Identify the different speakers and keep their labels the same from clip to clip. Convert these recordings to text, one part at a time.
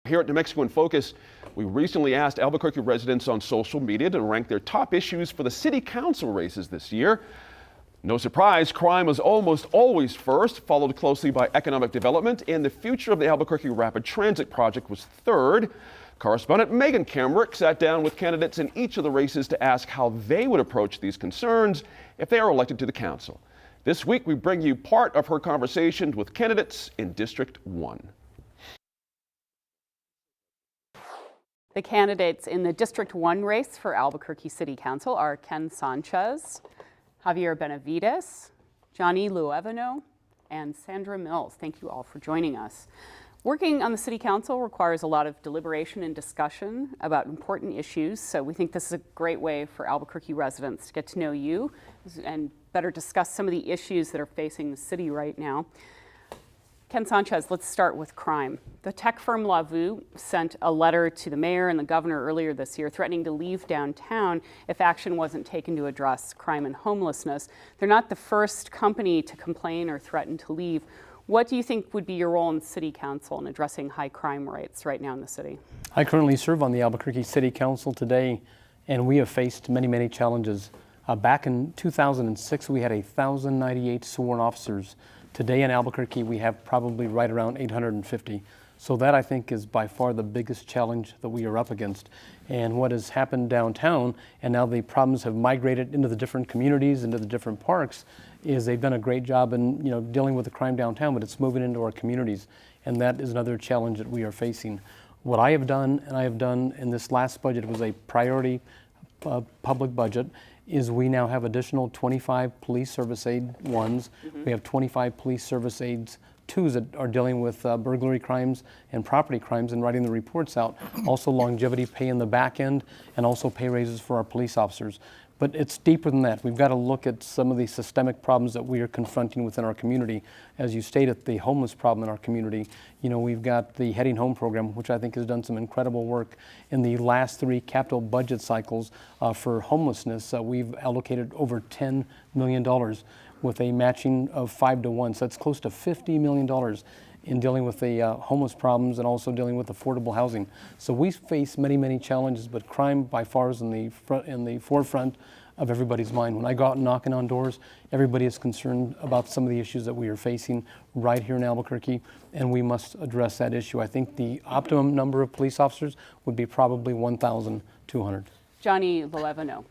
Speaker 1: Here at New Mexico in Focus, we recently asked Albuquerque residents on social media to rank their top issues for the city council races this year. No surprise, crime was almost always first, followed closely by economic development, and the future of the Albuquerque Rapid Transit Project was third. Correspondent Megan Kamrick sat down with candidates in each of the races to ask how they would approach these concerns if they are elected to the council. This week, we bring you part of her conversation with candidates in District 1.
Speaker 2: The candidates in the District 1 race for Albuquerque City Council are Ken Sanchez, Javier Benavides, Johnny Luevano, and Sandra Mills. Thank you all for joining us. Working on the City Council requires a lot of deliberation and discussion about important issues, so we think this is a great way for Albuquerque residents to get to know you and better discuss some of the issues that are facing the city right now. Ken Sanchez, let's start with crime. The tech firm Lavu sent a letter to the mayor and the governor earlier this year threatening to leave downtown if action wasn't taken to address crime and homelessness. They're not the first company to complain or threaten to leave. What do you think would be your role in City Council in addressing high crime rates right now in the city?
Speaker 3: I currently serve on the Albuquerque City Council today, and we have faced many, many challenges. Back in 2006, we had 1,098 sworn officers. Today in Albuquerque, we have probably right around 850. So that, I think, is by far the biggest challenge that we are up against. And what has happened downtown, and now the problems have migrated into the different communities, into the different parks, is they've done a great job in dealing with the crime downtown, but it's moving into our communities. And that is another challenge that we are facing. What I have done, and I have done in this last budget, was a priority public budget, is we now have additional 25 police service aid ones. We have 25 police service aids twos that are dealing with burglary crimes and property crimes and writing the reports out. Also longevity pay in the back end, and also pay raises for our police officers. But it's deeper than that. We've got to look at some of the systemic problems that we are confronting within our community. As you stated, the homeless problem in our community. We've got the Heading Home program, which I think has done some incredible work. In the last 3 capital budget cycles for homelessness, we've allocated over $10 million with a matching of 5 to 1. So that's close to $50 million in dealing with the homeless problems and also dealing with affordable housing. So we face many, many challenges, but crime by far is in the forefront of everybody's mind. When I go out knocking on doors, everybody is concerned about some of the issues that we are facing right here in Albuquerque, and we must address that issue. I think the optimum number of police officers would be probably 1,200.
Speaker 2: Johnny Luevano.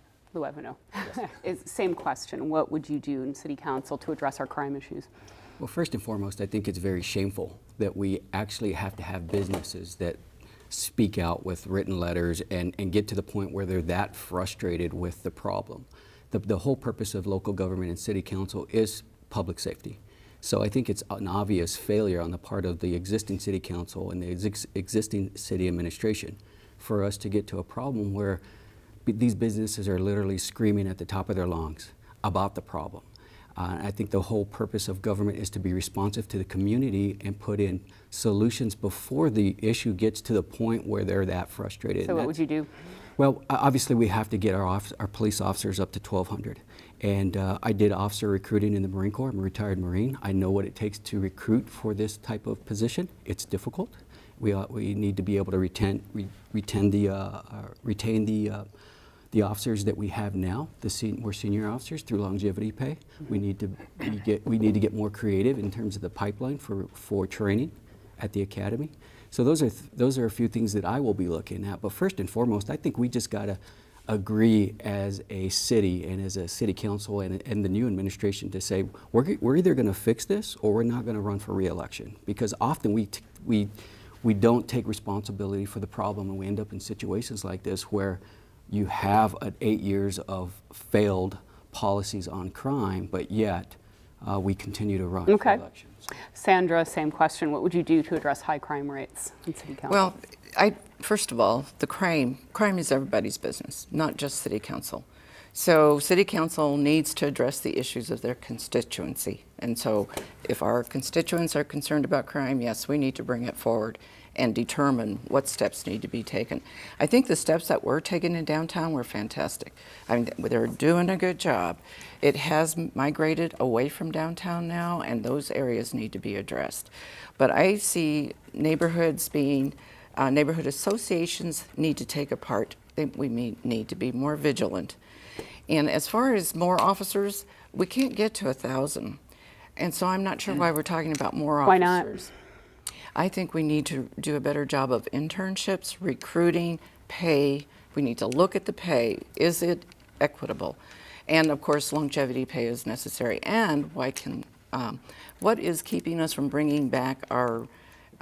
Speaker 2: Same question. What would you do in City Council to address our crime issues?
Speaker 4: Well, first and foremost, I think it's very shameful that we actually have to have businesses that speak out with written letters and get to the point where they're that frustrated with the problem. The whole purpose of local government and city council is public safety. So I think it's an obvious failure on the part of the existing city council and the existing city administration for us to get to a problem where these businesses are literally screaming at the top of their lungs about the problem. I think the whole purpose of government is to be responsive to the community and put in solutions before the issue gets to the point where they're that frustrated.
Speaker 2: So what would you do?
Speaker 4: Well, obviously we have to get our police officers up to 1,200. And I did officer recruiting in the Marine Corps. I'm a retired Marine. I know what it takes to recruit for this type of position. It's difficult. We need to be able to retain the officers that we have now, more senior officers, through longevity pay. We need to get more creative in terms of the pipeline for training at the academy. So those are a few things that I will be looking at. But first and foremost, I think we just got to agree as a city and as a city council and the new administration to say we're either going to fix this or we're not going to run for re-election, because often we don't take responsibility for the problem, and we end up in situations like this where you have 8 years of failed policies on crime, but yet we continue to run for elections.
Speaker 2: Sandra, same question. What would you do to address high crime rates in City Council?
Speaker 5: Well, first of all, the crime is everybody's business, not just City Council. So City Council needs to address the issues of their constituency. And so if our constituents are concerned about crime, yes, we need to bring it forward and determine what steps need to be taken. I think the steps that were taken in downtown were fantastic. I mean, they're doing a good job. It has migrated away from downtown now, and those areas need to be addressed. But I see neighborhoods being Neighborhood associations need to take a part. We need to be more vigilant. And as far as more officers, we can't get to 1,000. And so I'm not sure why we're talking about more
Speaker 2: Why not?
Speaker 5: officers. I think we need to do a better job of internships, recruiting, pay. We need to look at the pay. Is it equitable? And of course, longevity pay is necessary. And what is keeping us from bringing back our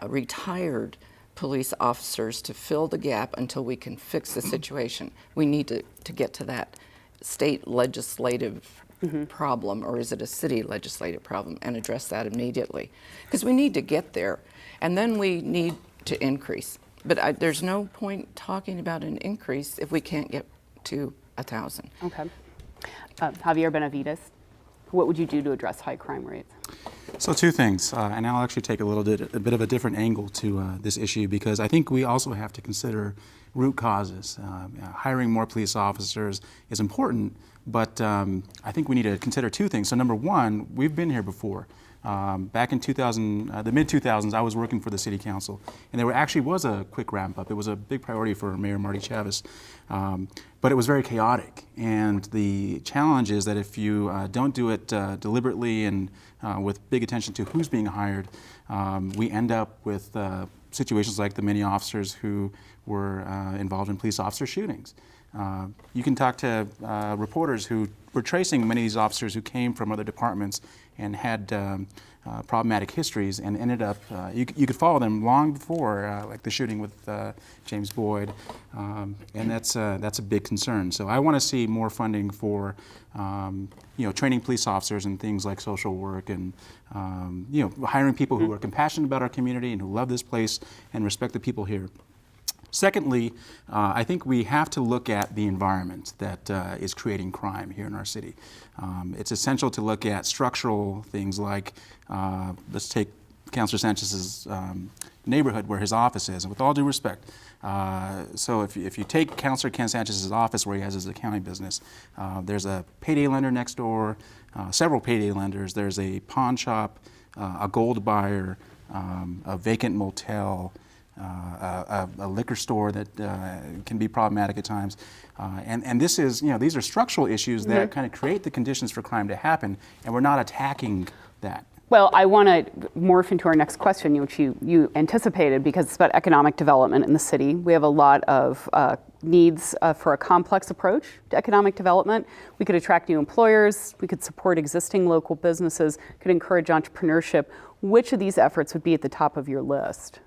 Speaker 5: retired police officers to fill the gap until we can fix the situation? We need to get to that state legislative problem, or is it a city legislative problem, and address that immediately. Because we need to get there, and then we need to increase. But there's no point talking about an increase if we can't get to 1,000.
Speaker 2: Okay. Javier Benavides, what would you do to address high crime rates?
Speaker 6: So two things, and I'll actually take a bit of a different angle to this issue, because I think we also have to consider root causes. Hiring more police officers is important, but I think we need to consider two things. So number one, we've been here before. Back in the mid-2000s, I was working for the city council, and there actually was a quick ramp up. It was a big priority for Mayor Marty Chavez, but it was very chaotic. And the challenge is that if you don't do it deliberately and with big attention to who's being hired, we end up with situations like the many officers who were involved in police officer shootings. You can talk to reporters who were tracing many of these officers who came from other departments and had problematic histories, and ended up, you could follow them long before, like the shooting with James Boyd, and that's a big concern. So I want to see more funding for training police officers in things like social work, and hiring people who are compassionate about our community and who love this place and respect the people here. Secondly, I think we have to look at the environment that is creating crime here in our city. It's essential to look at structural things like, let's take Councilor Sanchez's neighborhood where his office is, and with all due respect, so if you take Councilor Ken Sanchez's office where he has his accounting business, there's a payday lender next door, several payday lenders, there's a pawn shop, a gold buyer, a vacant motel, a liquor store that can be problematic at times, and this is, these are structural issues that kind of create the conditions for crime to happen, and we're not attacking that.
Speaker 2: Well, I want to morph into our next question, which you anticipated, because it's about economic development in the city. We have a lot of needs for a complex approach to economic development. We could attract new employers, we could support existing local businesses, could encourage entrepreneurship. Which of these efforts would be at the top of your list?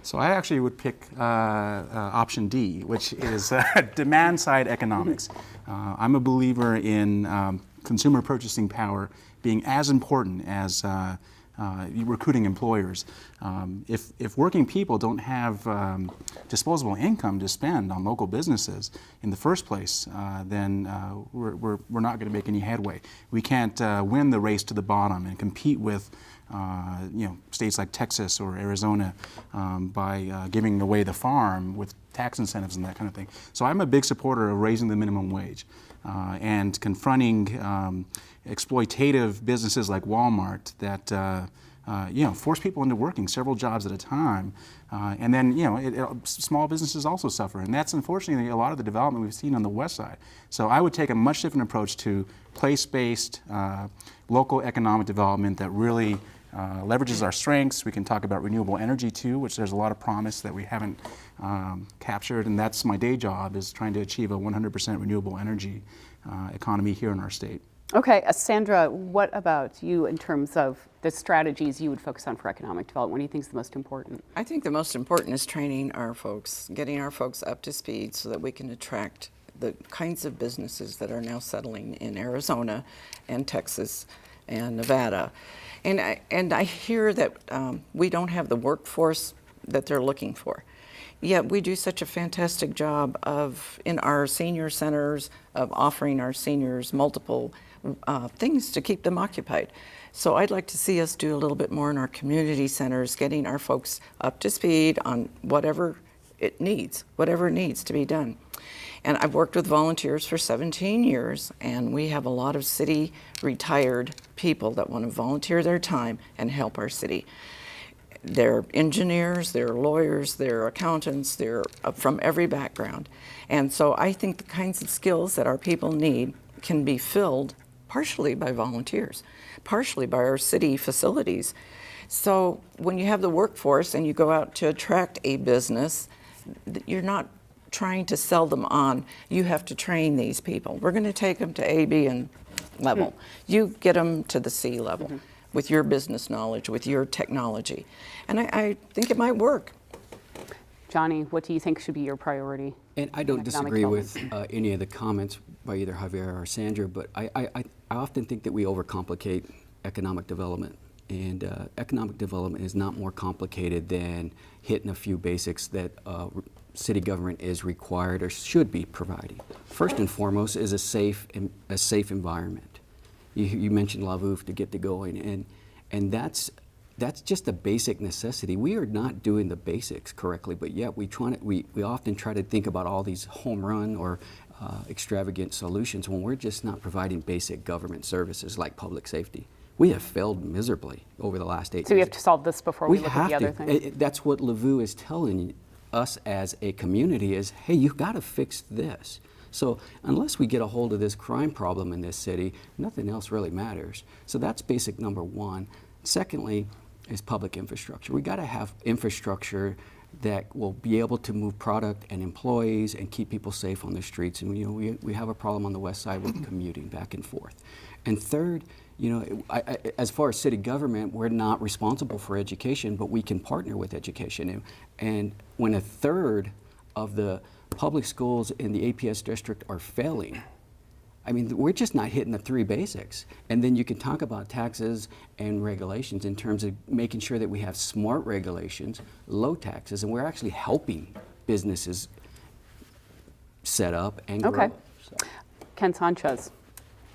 Speaker 6: So I actually would pick option D, which is demand-side economics. I'm a believer in consumer purchasing power being as important as recruiting employers. If working people don't have disposable income to spend on local businesses in the first place, then we're not going to make any headway. We can't win the race to the bottom and compete with states like Texas or Arizona by giving away the farm with tax incentives and that kind of thing. So I'm a big supporter of raising the minimum wage and confronting exploitative businesses like Walmart that force people into working several jobs at a time, and then small businesses also suffer, and that's unfortunately a lot of the development we've seen on the west side. So I would take a much different approach to place-based local economic development that really leverages our strengths. We can talk about renewable energy too, which there's a lot of promise that we haven't captured, and that's my day job, is trying to achieve a 100% renewable energy economy here in our state.
Speaker 2: Okay, Sandra, what about you in terms of the strategies you would focus on for economic development? What do you think is the most important?
Speaker 5: I think the most important is training our folks, getting our folks up to speed so that we can attract the kinds of businesses that are now settling in Arizona and Texas and Nevada. And I hear that we don't have the workforce that they're looking for. Yet we do such a fantastic job in our senior centers, of offering our seniors multiple things to keep them occupied. So I'd like to see us do a little bit more in our community centers, getting our folks up to speed on whatever it needs to be done. And I've worked with volunteers for 17 years, and we have a lot of city retired people that want to volunteer their time and help our city. They're engineers, they're lawyers, they're accountants, they're from every background. And so I think the kinds of skills that our people need can be filled partially by volunteers, partially by our city facilities. So when you have the workforce and you go out to attract a business, you're not trying to sell them on. You have to train these people. We're going to take them to A, B, and level. You get them to the C level with your business knowledge, with your technology. And I think it might work.
Speaker 2: Johnny, what do you think should be your priority?
Speaker 4: And I don't
Speaker 2: economic
Speaker 4: disagree with
Speaker 2: development?
Speaker 4: any of the comments by either Javier or Sandra, but I often think that we overcomplicate economic development. And economic development is not more complicated than hitting a few basics that city government is required or should be providing. First and foremost is a safe environment. You mentioned LaVouv to get to going, and that's just a basic necessity. We are not doing the basics correctly, but yet we often try to think about all these home run or extravagant solutions when we're just not providing basic government services like public safety. We have failed miserably over the last 8 years.
Speaker 2: So we have to solve this before we look at the other
Speaker 4: have to.
Speaker 2: things?
Speaker 4: That's what LaVouv is telling us as a community is, hey, you've got to fix this. So unless we get a hold of this crime problem in this city, nothing else really matters. So that's basic number one. Secondly is public infrastructure. We got to have infrastructure that will be able to move product and employees and keep people safe on the streets. And we have a problem on the west side with commuting back and forth. And third, as far as city government, we're not responsible for education, but we can partner with education. And when a third of the public schools in the APS district are failing, I mean, we're just not hitting the three basics. And then you can talk about taxes and regulations in terms of making sure that we have smart regulations, low taxes, and we're actually helping businesses set up and grow.
Speaker 2: Okay. Ken Sanchez,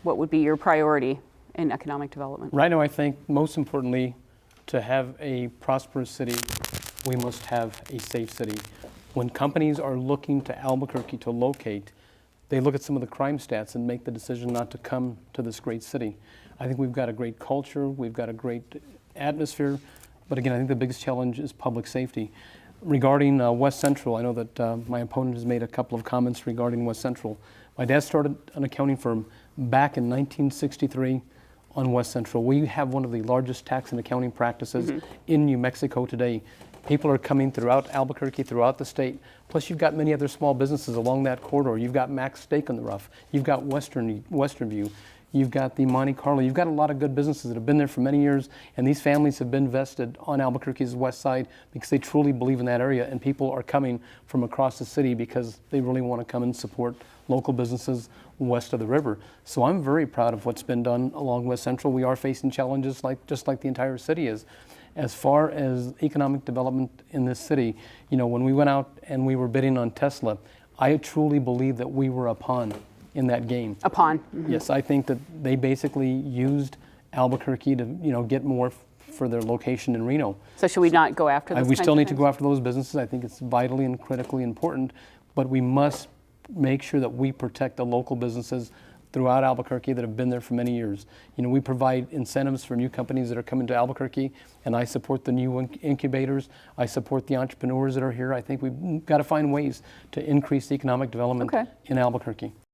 Speaker 2: what would be your priority in economic development?
Speaker 3: Right now, I think most importantly, to have a prosperous city, we must have a safe city. When companies are looking to Albuquerque to locate, they look at some of the crime stats and make the decision not to come to this great city. I think we've got a great culture, we've got a great atmosphere, but again, I think the biggest challenge is public safety. Regarding West Central, I know that my opponent has made a couple of comments regarding West Central. My dad started an accounting firm back in 1963 on West Central. We have one of the largest tax and accounting practices in New Mexico today. People are coming throughout Albuquerque, throughout the state. Plus, you've got many other small businesses along that corridor. You've got Max Steak on the Rough. You've got Western View. You've got the Monte Carlo. You've got a lot of good businesses that have been there for many years, and these families have been vested on Albuquerque's west side because they truly believe in that area, and people are coming from across the city because they really want to come and support local businesses west of the river. So I'm very proud of what's been done along West Central. We are facing challenges just like the entire city is. As far as economic development in this city, when we went out and we were bidding on Tesla, I truly believe that we were a pawn in that game.
Speaker 2: A pawn?
Speaker 3: Yes, I think that they basically used Albuquerque to, get more for their location in Reno.
Speaker 2: So should we not go after this?
Speaker 3: We still need to go after those businesses. I think it's vitally and critically important, but we must make sure that we protect the local businesses throughout Albuquerque that have been there for many years. We provide incentives for new companies that are coming to Albuquerque, and I support the new incubators. I support the entrepreneurs that are here. I think we've got to find ways to increase economic development in Albuquerque.